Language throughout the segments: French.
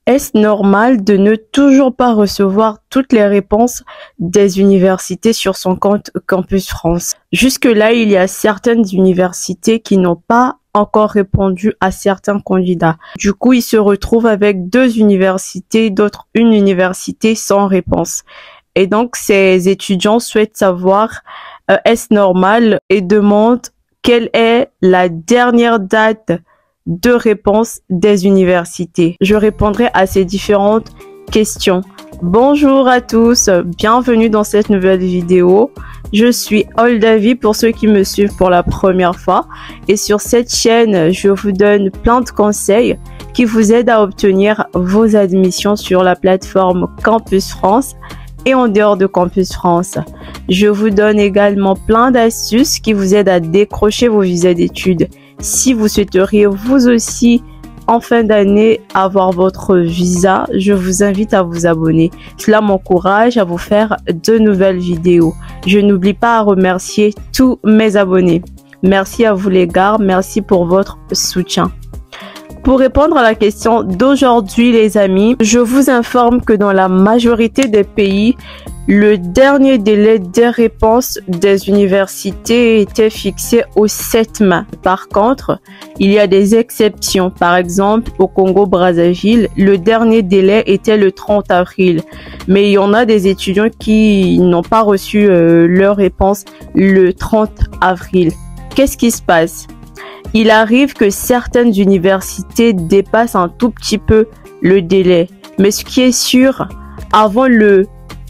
Est-ce normal de ne toujours pas recevoir toutes les réponses des universités sur son compte Campus France? Jusque-là, il y a certaines universités qui n'ont pas encore répondu à certains candidats. Du coup, ils se retrouvent avec 2 universités, d'autres une université sans réponse. Et donc, ces étudiants souhaitent savoir est-ce normal et demandent quelle est la dernière date de réponse des universités. Je répondrai à ces différentes questions. Bonjour à tous, bienvenue dans cette nouvelle vidéo. Je suis Oldavi pour ceux qui me suivent pour la première fois. Et sur cette chaîne, je vous donne plein de conseils qui vous aident à obtenir vos admissions sur la plateforme Campus France et en dehors de Campus France. Je vous donne également plein d'astuces qui vous aident à décrocher vos visas d'études. Si vous souhaiteriez vous aussi en fin d'année avoir votre visa, je vous invite à vous abonner. Cela m'encourage à vous faire de nouvelles vidéos. Je n'oublie pas à remercier tous mes abonnés. Merci à vous les gars, merci pour votre soutien. Pour répondre à la question d'aujourd'hui les amis, je vous informe que dans la majorité des pays, le dernier délai des réponses des universités était fixé au 7 mai. Par contre, il y a des exceptions. Par exemple, au Congo-Brazzaville, le dernier délai était le 30 avril. Mais il y en a des étudiants qui n'ont pas reçu leur réponse le 30 avril. Qu'est-ce qui se passe? Il arrive que certaines universités dépassent un tout petit peu le délai. Mais ce qui est sûr, avant le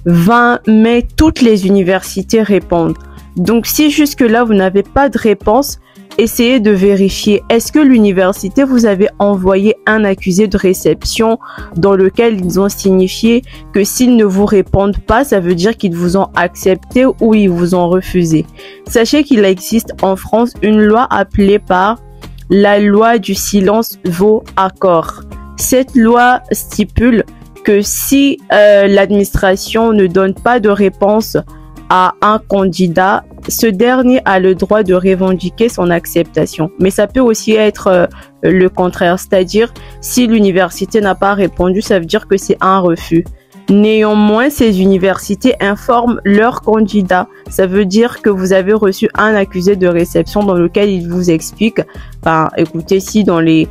20 mai, toutes les universités répondent. Donc, si jusque-là, vous n'avez pas de réponse, essayez de vérifier. Est-ce que l'université vous avez envoyé un accusé de réception dans lequel ils ont signifié que s'ils ne vous répondent pas, ça veut dire qu'ils vous ont accepté ou ils vous ont refusé. Sachez qu'il existe en France une loi appelée par la loi du silence vaut accord. Cette loi stipule que si l'administration ne donne pas de réponse à un candidat, ce dernier a le droit de revendiquer son acceptation. Mais ça peut aussi être le contraire, c'est-à-dire si l'université n'a pas répondu, ça veut dire que c'est un refus. Néanmoins, ces universités informent leurs candidats. Ça veut dire que vous avez reçu un accusé de réception dans lequel il vous explique, écoutez, si dans les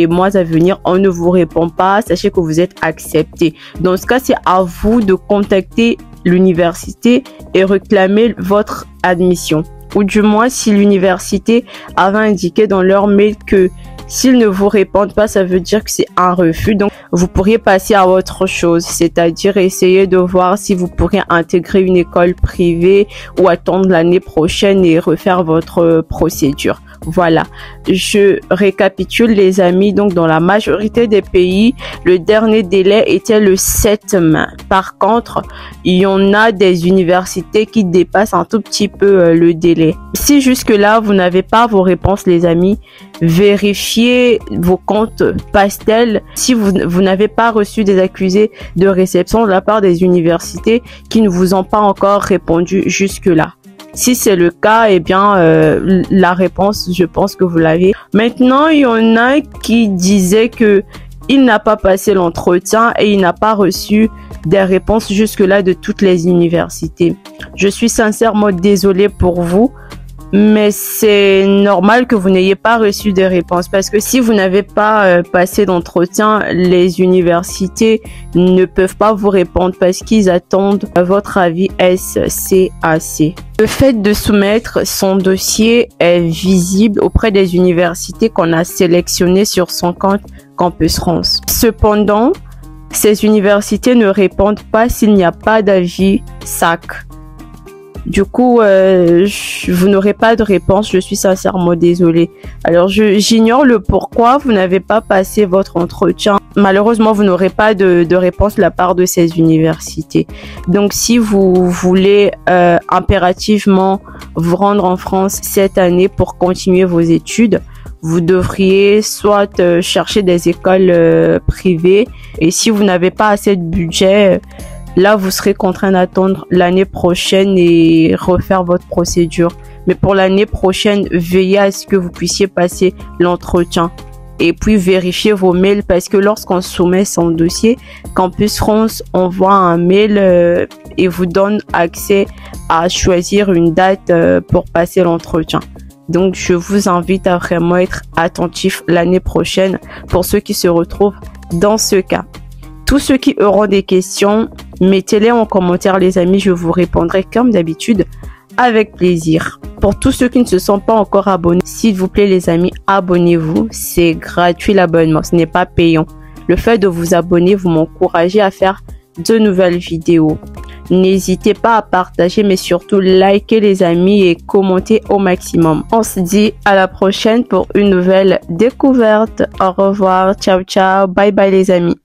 mois à venir, on ne vous répond pas, sachez que vous êtes accepté. Dans ce cas, c'est à vous de contacter l'université et réclamer votre admission. Ou du moins, si l'université avait indiqué dans leur mail que s'ils ne vous répondent pas, ça veut dire que c'est un refus. Donc, vous pourriez passer à autre chose, c'est-à-dire essayer de voir si vous pourriez intégrer une école privée ou attendre l'année prochaine et refaire votre procédure. Voilà, je récapitule les amis. Donc, dans la majorité des pays, le dernier délai était le 7 mai. Par contre, il y en a des universités qui dépassent un tout petit peu le délai. Si jusque-là, vous n'avez pas vos réponses, les amis, vérifiez vos comptes Pastel si vous n'avez pas reçu des accusés de réception de la part des universités qui ne vous ont pas encore répondu jusque-là. Si c'est le cas, eh bien, la réponse, je pense que vous l'avez. Maintenant, il y en a qui disaient que il n'a pas passé l'entretien et il n'a pas reçu des réponses jusque-là de toutes les universités. Je suis sincèrement désolée pour vous, mais c'est normal que vous n'ayez pas reçu des réponses parce que si vous n'avez pas passé d'entretien, les universités ne peuvent pas vous répondre parce qu'ils attendent votre avis SCAC. Le fait de soumettre son dossier est visible auprès des universités qu'on a sélectionnées sur son compte Campus France. Cependant, ces universités ne répondent pas s'il n'y a pas d'avis SAC. Du coup, vous n'aurez pas de réponse. Je suis sincèrement désolée. Alors, j'ignore le pourquoi vous n'avez pas passé votre entretien. Malheureusement, vous n'aurez pas de réponse de la part de ces universités. Donc, si vous voulez impérativement vous rendre en France cette année pour continuer vos études, vous devriez soit chercher des écoles privées. Et si vous n'avez pas assez de budget, là, vous serez contraint d'attendre l'année prochaine et refaire votre procédure. Mais pour l'année prochaine, veillez à ce que vous puissiez passer l'entretien. et puis vérifier vos mails parce que lorsqu'on soumet son dossier, Campus France envoie un mail et vous donne accès à choisir une date pour passer l'entretien. Donc, je vous invite à vraiment être attentif l'année prochaine pour ceux qui se retrouvent dans ce cas. Tous ceux qui auront des questions, mettez-les en commentaire les amis, je vous répondrai comme d'habitude avec plaisir. Pour tous ceux qui ne se sont pas encore abonnés, s'il vous plaît les amis, abonnez-vous. C'est gratuit l'abonnement, ce n'est pas payant. Le fait de vous abonner, vous m'encouragez à faire de nouvelles vidéos. N'hésitez pas à partager, mais surtout liker les amis et commenter au maximum. On se dit à la prochaine pour une nouvelle découverte. Au revoir, ciao ciao, bye bye les amis.